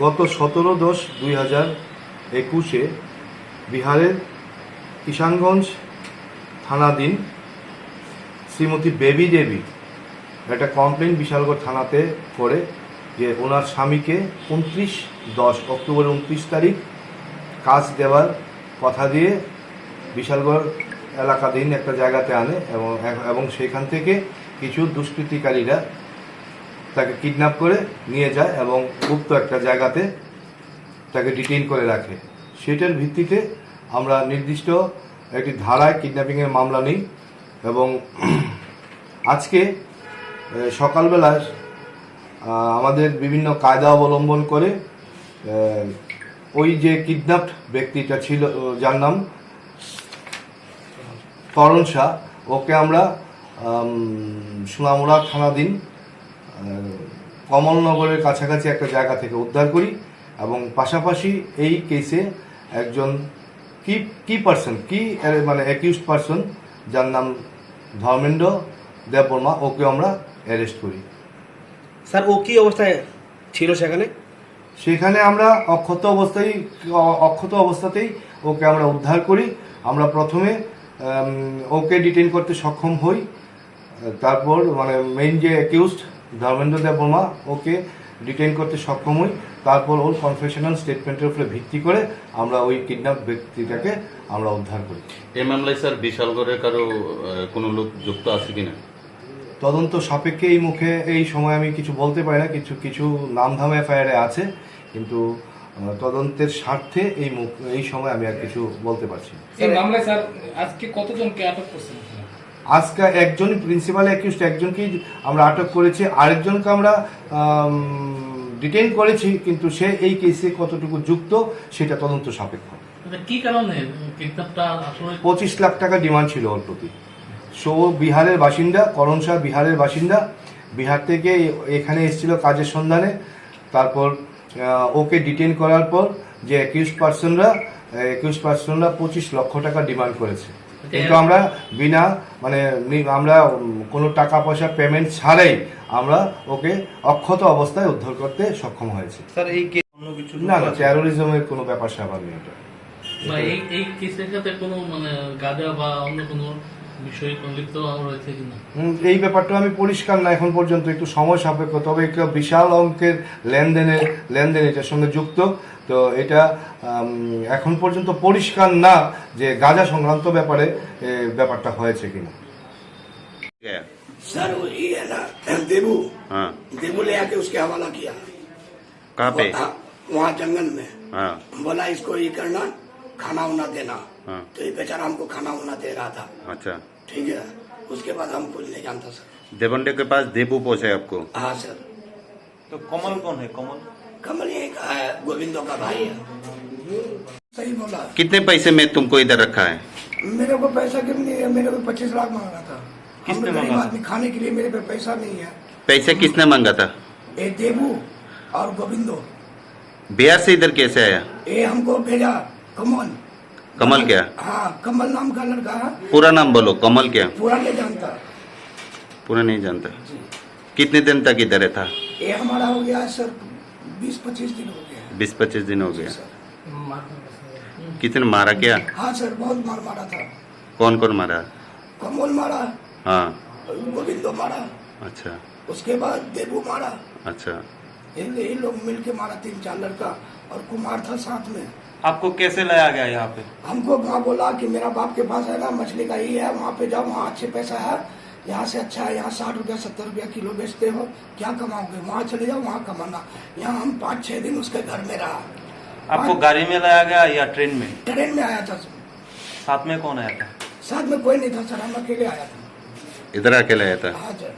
গত 17/10/2021 বিহারের কিষানগঞ্জ থানাধীন শ্রীমতী বেবি দেবী একটা কমপ্লেন বিশালগড় থানাতে করে যে ওনার স্বামীকে 29/10 29 তারিখ কাজ দেওয়ার কথা দিয়ে বিশালগড় এলাকাধীন একটা জায়গাতে আনে এবং সেখান থেকে কিছু দুষ্কৃতিকারীরা তাকে কিডন্যাপ করে নিয়ে যায় এবং গুপ্ত একটা জায়গাতে তাকে ডিটেইন করে রাখে। সেটার ভিত্তিতে আমরা নির্দিষ্ট একটি ধারায় কিডন্যাপিংয়ের মামলা নিই এবং আজকে সকালবেলায় আমাদের বিভিন্ন কায়দা অবলম্বন করে ওই যে কিডন্যাপড ব্যক্তিটা ছিল যার নাম করণ শাহ, ওকে আমরা সোনামুড়া থানাধীন কমলনগরের কাছাকাছি একটা জায়গা থেকে উদ্ধার করি এবং পাশাপাশি এই কেসে একজন অ্যাকিউজড পারসন যার নাম ধর্মেন্দ্র দেববর্মা, ওকে আমরা অ্যারেস্ট করি। স্যার, ও কি অবস্থায় ছিল সেখানে? সেখানে আমরা অক্ষত অবস্থাতেই ওকে আমরা উদ্ধার করি। আমরা প্রথমে ওকে ডিটেইন করতে সক্ষম হই, তারপর মেইন যে অ্যাকিউজড ধর্মেন্দ্র দেববর্মা ওকে ডিটেইন করতে সক্ষম হই, তারপর ওর কনফেশনাল স্টেটমেন্টের উপরে ভিত্তি করে আমরা ওই কিডন্যাপ ব্যক্তিটাকে আমরা উদ্ধার করি। এই মামলায় স্যার বিশালগড়ের কারো কোনো লোক যুক্ত আছে কিনা? তদন্ত সাপেক্ষে এই সময় আমি কিছু বলতে পারি না। কিছু নামধাম এফআইআরে আছে, কিন্তু তদন্তের স্বার্থে এই সময় আমি আর কিছু বলতে পারছি না। এই মামলায় স্যার আজকে কতজনকে আটক করছেন? আজকে একজনই প্রিন্সিপাল অ্যাকিউজড, একজনকেই আমরা আটক করেছি, আরেকজনকে আমরা ডিটেইন করেছি, কিন্তু সে এই কেসে কতটুকু যুক্ত সেটা তদন্ত সাপেক্ষ। কি কারণে কিডন্যাপটা আসলে? 25 লাখ টাকা ডিমান্ড ছিল ওর প্রতি। বিহারের বাসিন্দা, করণ শাহ বিহারের বাসিন্দা, বিহার থেকে এখানে এসেছিল কাজের সন্ধানে। তারপর ওকে ডিটেইন করার পর যে অ্যাকিউজড পার্সনরা 25 লক্ষ টাকা ডিমান্ড করেছে, কিন্তু আমরা আমরা কোনো টাকা পয়সা পেমেন্ট ছাড়াই আমরা ওকে অক্ষত অবস্থায় উদ্ধার করতে সক্ষম হয়েছি। স্যার, এই না, টেরোরিজমের কোনো ব্যাপার স্যাপার নেই। এটা এই কেসের সাথে কোনো গাঁজা বা অন্য কোনো বিষয় সংযুক্ত রয়েছে কিনা এই ব্যাপারটা আমি পরিষ্কার না এখন পর্যন্ত, একটু সময় সাপেক্ষ। তবে একটা বিশাল অঙ্কের লেনদেন এটার সঙ্গে যুক্ত, তো এটা এখন পর্যন্ত পরিষ্কার না যে গাঁজা সংক্রান্ত ব্যাপারটা হয়েছে কিনা। सर वो ये है ना देबू ले आके उसके हवाला किया। कहाँ पे? वहाँ जंगल में। हाँ। बोला इसको ये करना, खाना उना देना। हाँ। तो ये बेचारा हमको खाना उना दे रहा था। अच्छा, ठीक है, उसके बाद हम कुछ नहीं जानता सर। देवंडे के पास देबू पहुंचे आपको? हाँ सर। तो कमल कौन है? कमल ये का है, गोविंदो का भाई है। सही बोला। कितने पैसे में तुमको इधर रखा है? मेरे को पैसा क्यों नहीं है? मेरे को 25 लाख मांगा था। किसने हम गरीब मांगा? आदमी, खाने के लिए मेरे पे पैसा नहीं है। पैसे किसने मांगा था? ये देबू और गोविंदो। बिहार से इधर कैसे आया? ये हमको भेजा कमल। कमल क्या? हाँ, कमल नाम का लड़का है। पूरा नाम बोलो, कमल क्या? पूरा नहीं जानता। पूरा नहीं जानता। कितने दिन तक इधर था? ये हमारा हो गया सर 20-25 दिन हो गया। 20-25 दिन हो गया। सर। कितने मारा क्या? हाँ सर, बहुत मारा था। कौन कौन मारा? कमल मारा, हाँ। गोविंदो मारा, अच्छा उसके बाद देबू मारा। अच्छा। ये लोग मिलके मारा, 3-4 लड़का, और कुमार था साथ में। आपको कैसे लाया गया यहाँ पे? हमको वहाँ बोला कि मेरा बाप के पास है ना मछली का ये है, वहाँ पे जाओ, वहाँ अच्छे पैसा है, यहाँ से अच्छा है, यहाँ 60 रुपया 70 रुपया किलो बेचते हो, क्या कमाओगे, वहाँ चले जाओ, वहाँ कमाना। यहाँ हम 5-6 दिन उसके घर में रहा। आपको गाड़ी में लाया गया या ट्रेन में? ट्रेन में आया था। साथ में कौन आया था? साथ में कोई नहीं था सर, हम अकेले आया था। इधर अकेले आया था? हाँ सर।